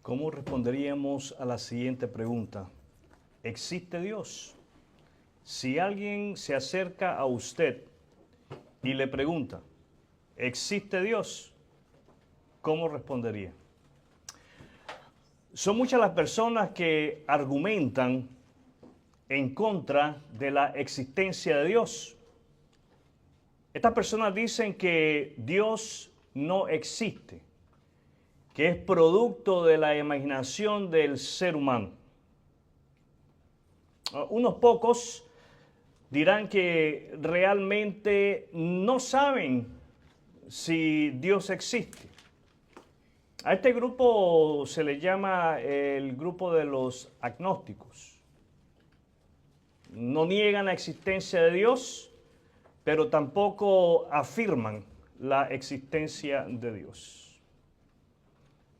¿Cómo responderíamos a la siguiente pregunta? ¿Existe Dios? Si alguien se acerca a usted y le pregunta, ¿existe Dios? ¿Cómo respondería? Son muchas las personas que argumentan en contra de la existencia de Dios. Estas personas dicen que Dios no existe, que es producto de la imaginación del ser humano. Unos pocos dirán que realmente no saben si Dios existe. A este grupo se le llama el grupo de los agnósticos. No niegan la existencia de Dios, pero tampoco afirman la existencia de Dios.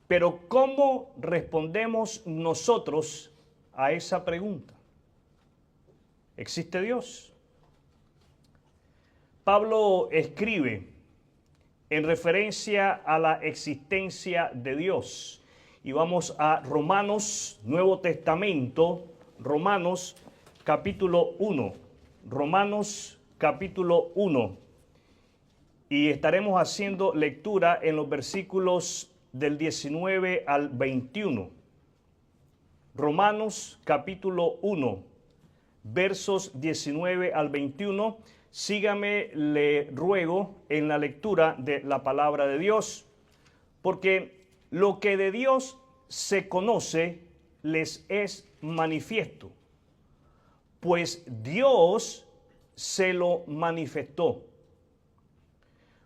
Pero ¿cómo respondemos nosotros a esa pregunta? ¿Existe Dios? Pablo escribe en referencia a la existencia de Dios. Y vamos a Romanos, Nuevo Testamento, Romanos capítulo 1. Romanos capítulo 1. Y estaremos haciendo lectura en los versículos del 19 al 21. Romanos capítulo 1, versos 19 al 21. Sígame, le ruego, en la lectura de la palabra de Dios, porque lo que de Dios se conoce les es manifiesto, pues Dios se lo manifestó.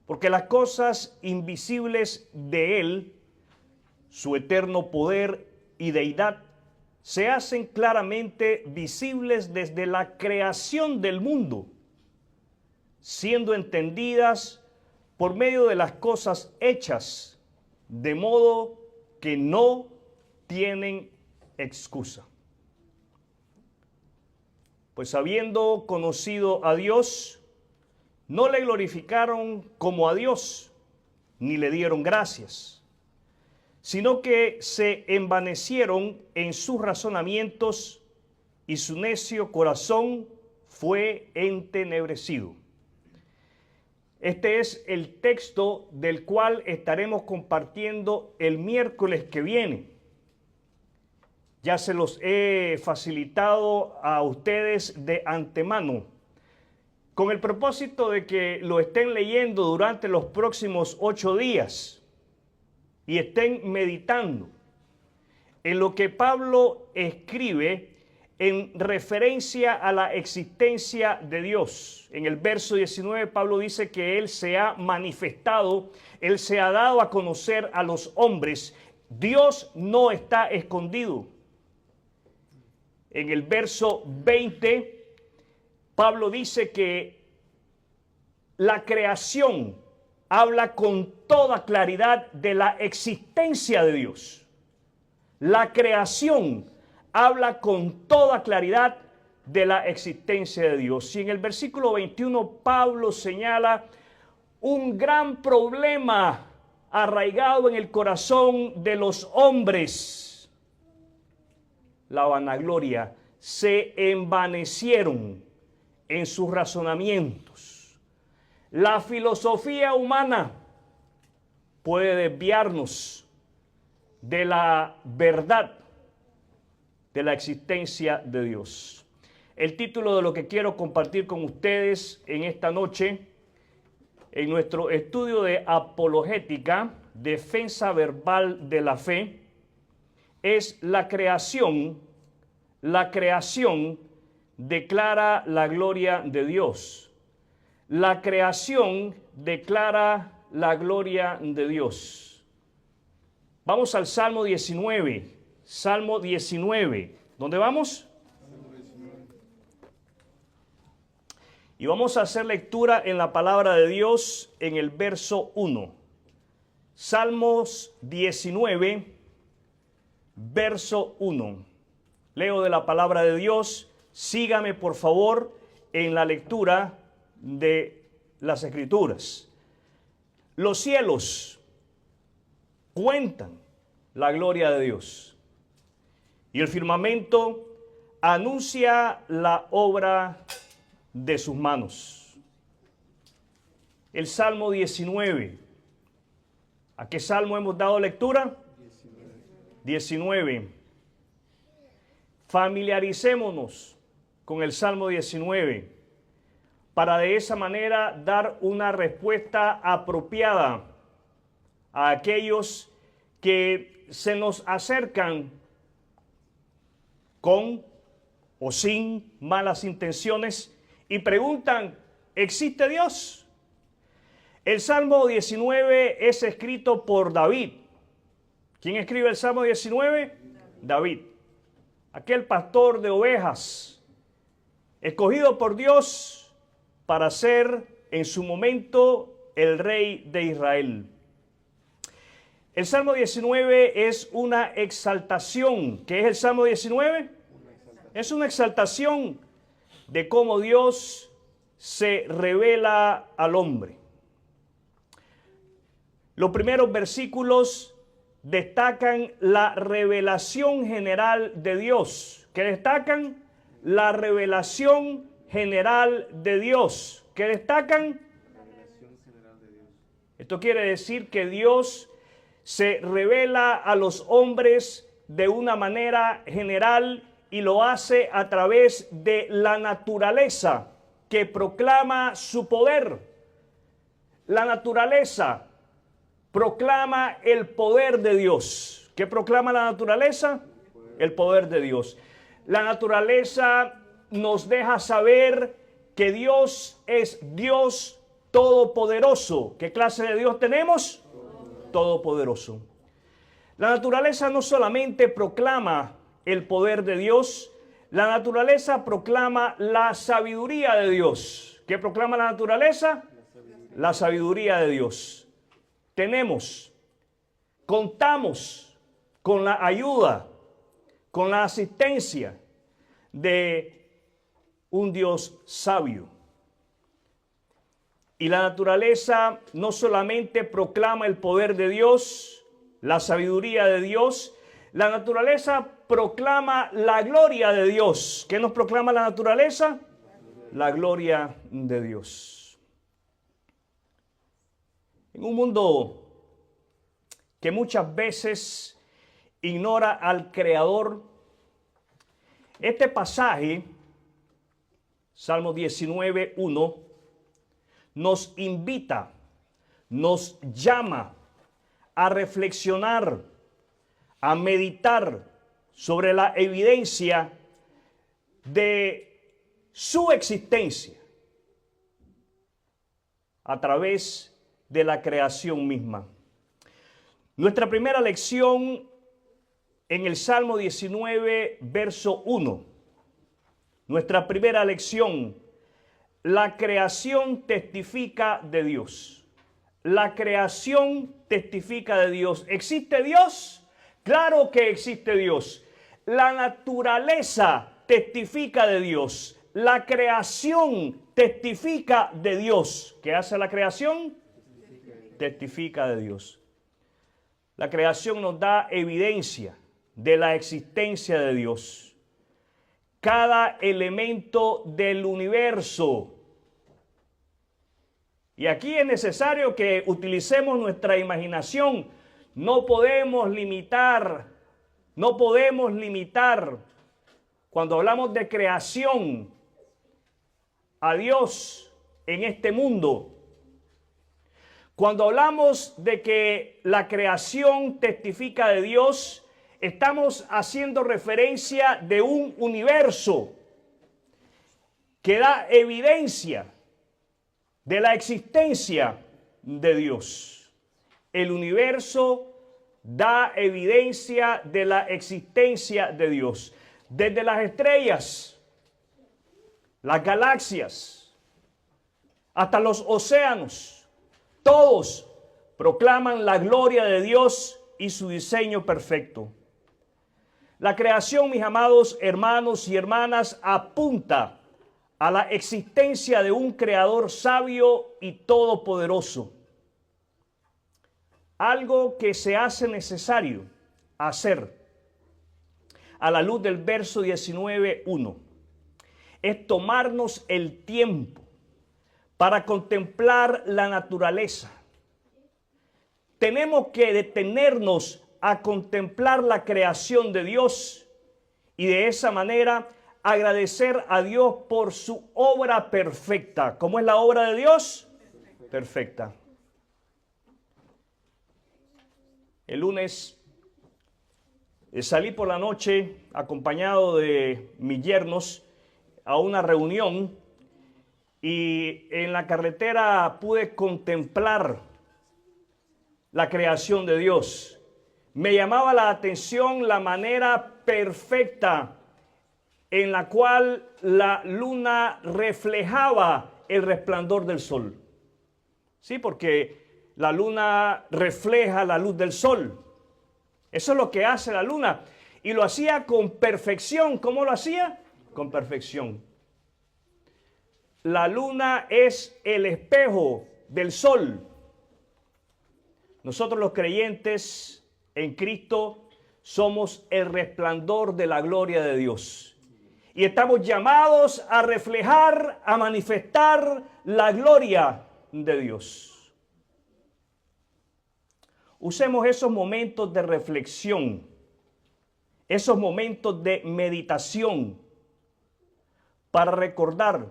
Porque las cosas invisibles de Él, su eterno poder y deidad, se hacen claramente visibles desde la creación del mundo, siendo entendidas por medio de las cosas hechas, de modo que no tienen excusa. Pues habiendo conocido a Dios, no le glorificaron como a Dios, ni le dieron gracias, sino que se envanecieron en sus razonamientos y su necio corazón fue entenebrecido. Este es el texto del cual estaremos compartiendo el miércoles que viene. Ya se los he facilitado a ustedes de antemano, con el propósito de que lo estén leyendo durante los próximos 8 días y estén meditando en lo que Pablo escribe en referencia a la existencia de Dios. En el verso 19 Pablo dice que Él se ha manifestado, Él se ha dado a conocer a los hombres. Dios no está escondido. En el verso 20 Pablo dice que la creación habla con toda claridad de la existencia de Dios. La creación habla con toda claridad de la existencia de Dios. Y en el versículo 21 Pablo señala un gran problema arraigado en el corazón de los hombres. La vanagloria. Se envanecieron en sus razonamientos. La filosofía humana puede desviarnos de la verdad de la existencia de Dios. El título de lo que quiero compartir con ustedes en esta noche, en nuestro estudio de apologética, defensa verbal de la fe, es la creación declara la gloria de Dios. La creación declara la gloria de Dios. Vamos al Salmo 19. Salmo 19. ¿Dónde vamos? Y vamos a hacer lectura en la palabra de Dios en el verso 1. Salmos 19, verso 1. Leo de la palabra de Dios. Sígame, por favor, en la lectura de las Escrituras. Los cielos cuentan la gloria de Dios. Y el firmamento anuncia la obra de sus manos. El Salmo 19. ¿A qué salmo hemos dado lectura? 19. Familiaricémonos con el Salmo 19 para de esa manera dar una respuesta apropiada a aquellos que se nos acercan con o sin malas intenciones y preguntan, ¿existe Dios? El Salmo 19 es escrito por David. ¿Quién escribe el Salmo 19? David. Aquel pastor de ovejas, escogido por Dios para ser en su momento el rey de Israel. El Salmo 19 es una exaltación. ¿Qué es el Salmo 19? Es una exaltación de cómo Dios se revela al hombre. Los primeros versículos destacan la revelación general de Dios. ¿Qué destacan? La revelación general de Dios. ¿Qué destacan? La revelación general de Dios. Esto quiere decir que Dios se revela a los hombres de una manera general y lo hace a través de la naturaleza que proclama su poder. La naturaleza proclama el poder de Dios. ¿Qué proclama la naturaleza? El poder de Dios. La naturaleza nos deja saber que Dios es Dios todopoderoso. ¿Qué clase de Dios tenemos? Todopoderoso. La naturaleza no solamente proclama el poder de Dios, la naturaleza proclama la sabiduría de Dios. ¿Qué proclama la naturaleza? La sabiduría de Dios. Contamos con la ayuda, con la asistencia de un Dios sabio. Y la naturaleza no solamente proclama el poder de Dios, la sabiduría de Dios, la naturaleza proclama la gloria de Dios. ¿Qué nos proclama la naturaleza? La gloria de Dios. En un mundo que muchas veces ignora al Creador, este pasaje, Salmo 19:1, nos invita, nos llama a reflexionar, a meditar sobre la evidencia de su existencia a través de la creación misma. Nuestra primera lección en el Salmo 19, verso 1. Nuestra primera lección: la creación testifica de Dios. La creación testifica de Dios. ¿Existe Dios? Claro que existe Dios. La naturaleza testifica de Dios. La creación testifica de Dios. ¿Qué hace la creación? Testifica de Dios. La creación nos da evidencia de la existencia de Dios. Cada elemento del universo. Y aquí es necesario que utilicemos nuestra imaginación. No podemos limitar cuando hablamos de creación a Dios en este mundo. Cuando hablamos de que la creación testifica de Dios, estamos haciendo referencia de un universo que da evidencia de la existencia de Dios. El universo da evidencia de la existencia de Dios. Desde las estrellas, las galaxias, hasta los océanos, todos proclaman la gloria de Dios y su diseño perfecto. La creación, mis amados hermanos y hermanas, apunta a la existencia de un creador sabio y todopoderoso. Algo que se hace necesario hacer a la luz del verso 19:1 es tomarnos el tiempo para contemplar la naturaleza. Tenemos que detenernos a contemplar la creación de Dios y de esa manera agradecer a Dios por su obra perfecta. ¿Cómo es la obra de Dios? Perfecta. El lunes salí por la noche acompañado de mis yernos a una reunión y en la carretera pude contemplar la creación de Dios. Me llamaba la atención la manera perfecta en la cual la luna reflejaba el resplandor del sol. Sí, porque la luna refleja la luz del sol. Eso es lo que hace la luna. Y lo hacía con perfección. ¿Cómo lo hacía? Con perfección. La luna es el espejo del sol. Nosotros los creyentes en Cristo somos el resplandor de la gloria de Dios. Y estamos llamados a reflejar, a manifestar la gloria de Dios. Usemos esos momentos de reflexión, esos momentos de meditación para recordar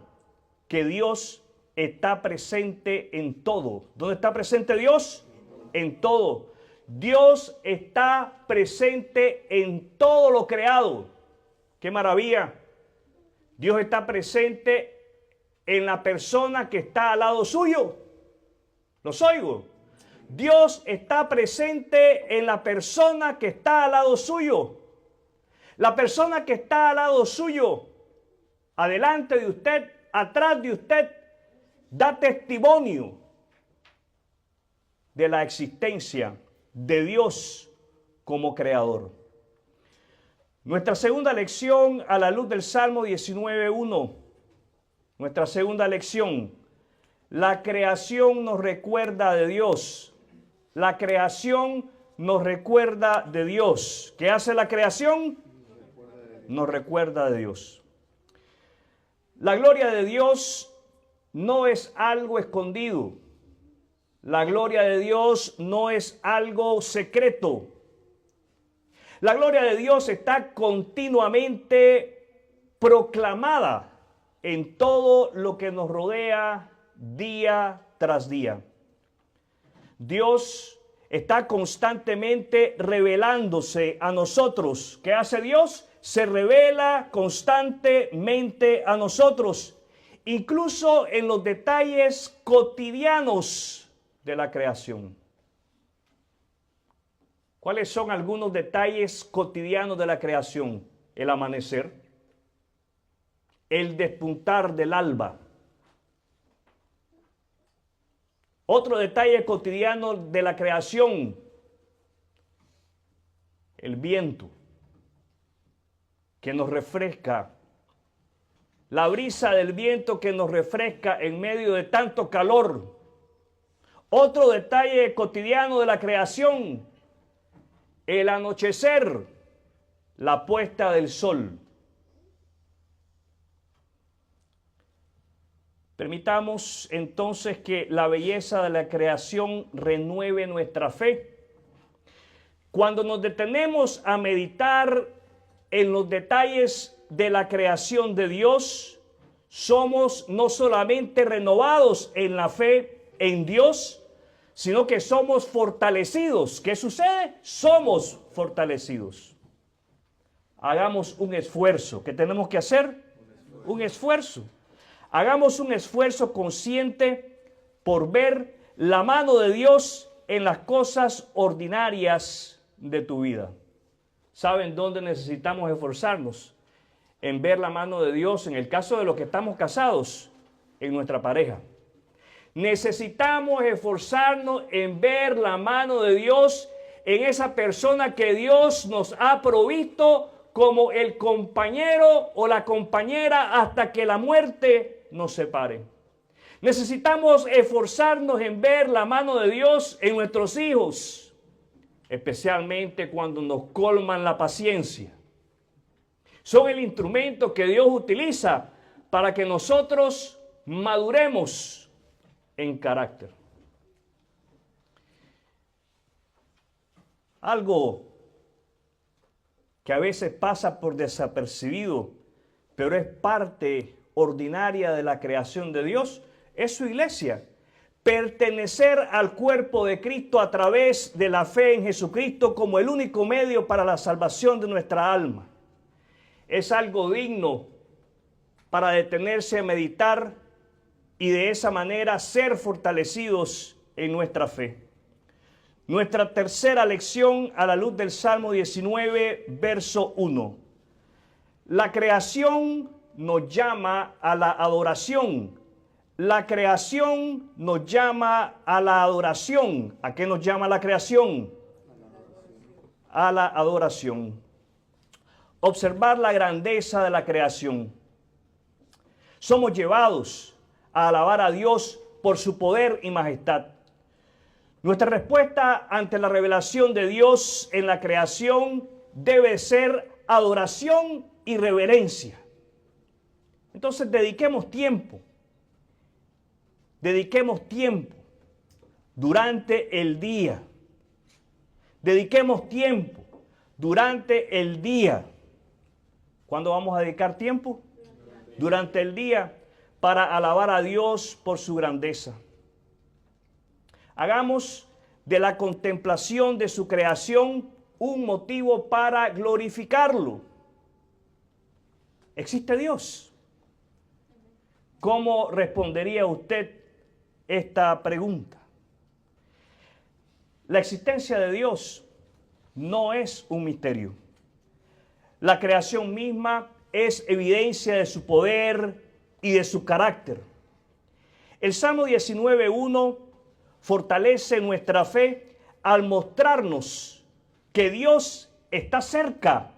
que Dios está presente en todo. ¿Dónde está presente Dios? En todo. Dios está presente en todo lo creado. ¡Qué maravilla! Dios está presente en la persona que está al lado suyo. ¿Los oigo? Dios está presente en la persona que está al lado suyo. La persona que está al lado suyo, adelante de usted, atrás de usted, da testimonio de la existencia de Dios como creador. Nuestra segunda lección a la luz del Salmo 19:1. Nuestra segunda lección. La creación nos recuerda de Dios. La creación nos recuerda de Dios. ¿Qué hace la creación? Nos recuerda de Dios. La gloria de Dios no es algo escondido. La gloria de Dios no es algo secreto. La gloria de Dios está continuamente proclamada en todo lo que nos rodea día tras día. Dios está constantemente revelándose a nosotros. ¿Qué hace Dios? Se revela constantemente a nosotros, incluso en los detalles cotidianos de la creación. ¿Cuáles son algunos detalles cotidianos de la creación? El amanecer, el despuntar del alba. Otro detalle cotidiano de la creación, el viento, que nos refresca. La brisa del viento que nos refresca en medio de tanto calor. Otro detalle cotidiano de la creación, el anochecer, la puesta del sol. Permitamos entonces que la belleza de la creación renueve nuestra fe. Cuando nos detenemos a meditar en los detalles de la creación de Dios, somos no solamente renovados en la fe en Dios, sino que somos fortalecidos. ¿Qué sucede? Somos fortalecidos. Hagamos un esfuerzo. ¿Qué tenemos que hacer? Un esfuerzo. Hagamos un esfuerzo consciente por ver la mano de Dios en las cosas ordinarias de tu vida. ¿Saben dónde necesitamos esforzarnos? En ver la mano de Dios, en el caso de los que estamos casados, en nuestra pareja. Necesitamos esforzarnos en ver la mano de Dios en esa persona que Dios nos ha provisto como el compañero o la compañera hasta que la muerte nos separe. Necesitamos esforzarnos en ver la mano de Dios en nuestros hijos, especialmente cuando nos colman la paciencia. Son el instrumento que Dios utiliza para que nosotros maduremos en carácter. Algo que a veces pasa por desapercibido, pero es parte ordinaria de la creación de Dios, es su iglesia. Pertenecer al cuerpo de Cristo a través de la fe en Jesucristo como el único medio para la salvación de nuestra alma. Es algo digno para detenerse a meditar y de esa manera ser fortalecidos en nuestra fe. Nuestra tercera lección a la luz del Salmo 19, verso 1. La creación nos llama a la adoración. La creación nos llama a la adoración. ¿A qué nos llama la creación? A la adoración. Observar la grandeza de la creación. Somos llevados a alabar a Dios por su poder y majestad. Nuestra respuesta ante la revelación de Dios en la creación debe ser adoración y reverencia. Entonces dediquemos tiempo durante el día. Dediquemos tiempo durante el día. ¿Cuándo vamos a dedicar tiempo? Durante el día, para alabar a Dios por su grandeza. Hagamos de la contemplación de su creación un motivo para glorificarlo. ¿Existe Dios? ¿Cómo respondería usted esta pregunta? La existencia de Dios no es un misterio. La creación misma es evidencia de su poder y de su carácter. El Salmo 19:1 fortalece nuestra fe al mostrarnos que Dios está cerca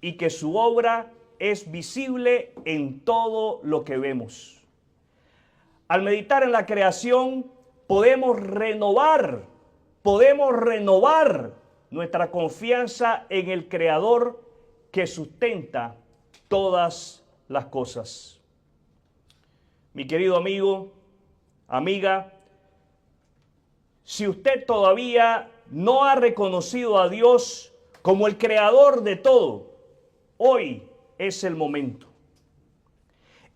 y que su obra es visible en todo lo que vemos. Al meditar en la creación podemos renovar nuestra confianza en el Creador que sustenta todas las cosas. Mi querido amigo, amiga, si usted todavía no ha reconocido a Dios como el creador de todo, hoy es el momento.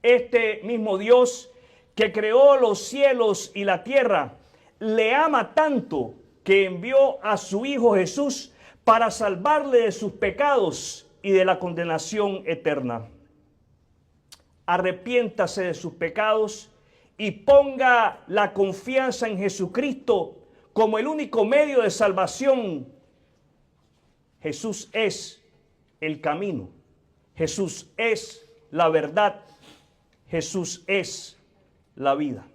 Este mismo Dios que creó los cielos y la tierra, le ama tanto que envió a su Hijo Jesús para salvarle de sus pecados y de la condenación eterna. Arrepiéntase de sus pecados y ponga la confianza en Jesucristo como el único medio de salvación. Jesús es el camino. Jesús es la verdad. Jesús es la vida.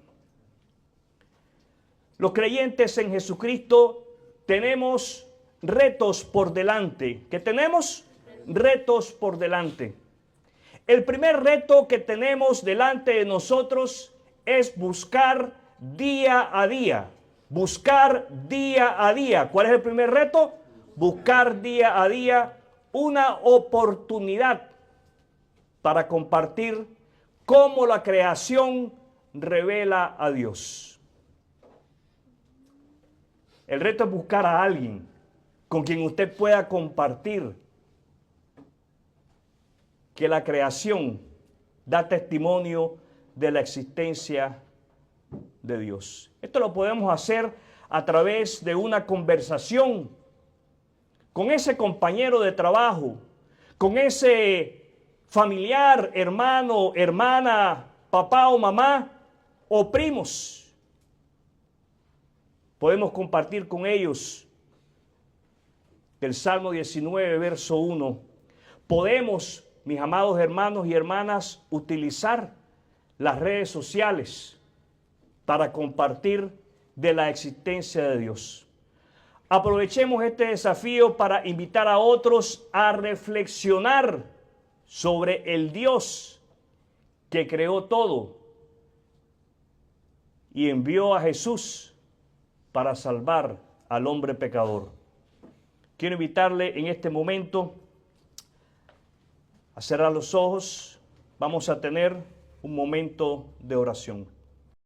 Los creyentes en Jesucristo tenemos retos por delante. ¿Qué tenemos? Retos por delante. El primer reto que tenemos delante de nosotros es buscar día a día. Buscar día a día. ¿Cuál es el primer reto? Buscar día a día una oportunidad para compartir cómo la creación revela a Dios. El reto es buscar a alguien con quien usted pueda compartir que la creación da testimonio de la existencia de Dios. Esto lo podemos hacer a través de una conversación con ese compañero de trabajo, con ese familiar, hermano, hermana, papá o mamá o primos. Podemos compartir con ellos del Salmo 19, verso 1. Podemos, mis amados hermanos y hermanas, utilizar las redes sociales para compartir de la existencia de Dios. Aprovechemos este desafío para invitar a otros a reflexionar sobre el Dios que creó todo y envió a Jesús para salvar al hombre pecador. Quiero invitarle en este momento a cerrar los ojos. Vamos a tener un momento de oración.